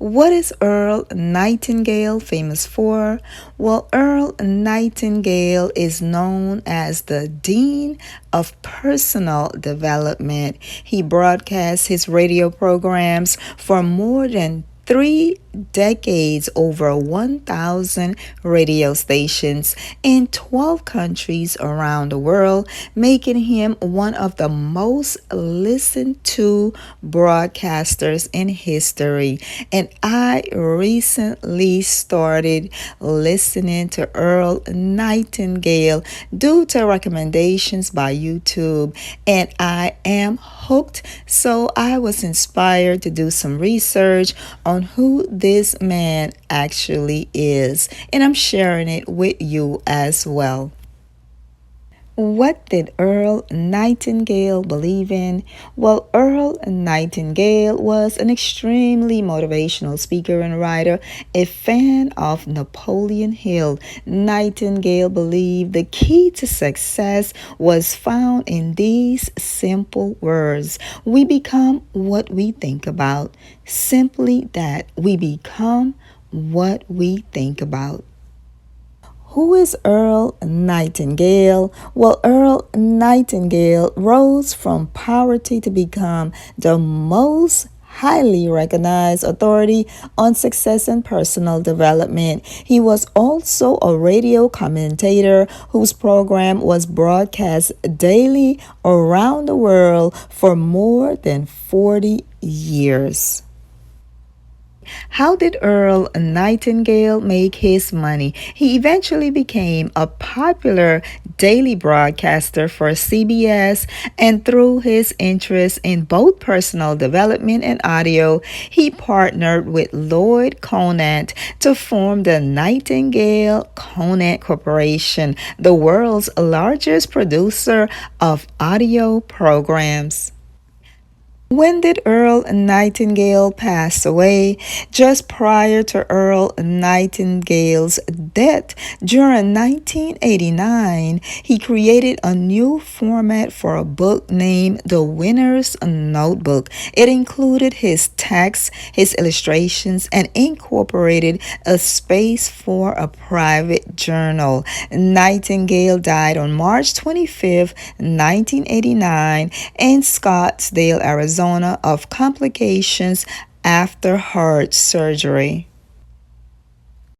What is Earl Nightingale famous for? Well, Earl Nightingale is known as the Dean of Personal Development. He broadcasts his radio programs for more than 3 decades, over 1,000 radio stations in 12 countries around the world, making him one of the most listened to broadcasters in history. And I recently started listening to Earl Nightingale due to recommendations by YouTube, and I am hooked. So I was inspired to do some research on who this man actually is, and I'm sharing it with you as well. What did Earl Nightingale believe in? Well, Earl Nightingale was an extremely motivational speaker and writer, a fan of Napoleon Hill. Nightingale believed the key to success was found in these simple words: we become what we think about. Simply that, we become what we think about. Who is Earl Nightingale? Well, Earl Nightingale rose from poverty to become the most highly recognized authority on success and personal development. He was also a radio commentator whose program was broadcast daily around the world for more than 40 years. How did Earl Nightingale make his money? He eventually became a popular daily broadcaster for CBS, and through his interest in both personal development and audio, he partnered with Lloyd Conant to form the Nightingale Conant Corporation, the world's largest producer of audio programs. When did Earl Nightingale pass away? Just prior to Earl Nightingale's death, during 1989, he created a new format for a book named The Winner's Notebook. It included his text, his illustrations, and incorporated a space for a private journal. Nightingale died on March 25, 1989, in Scottsdale, Arizona, of complications after heart surgery.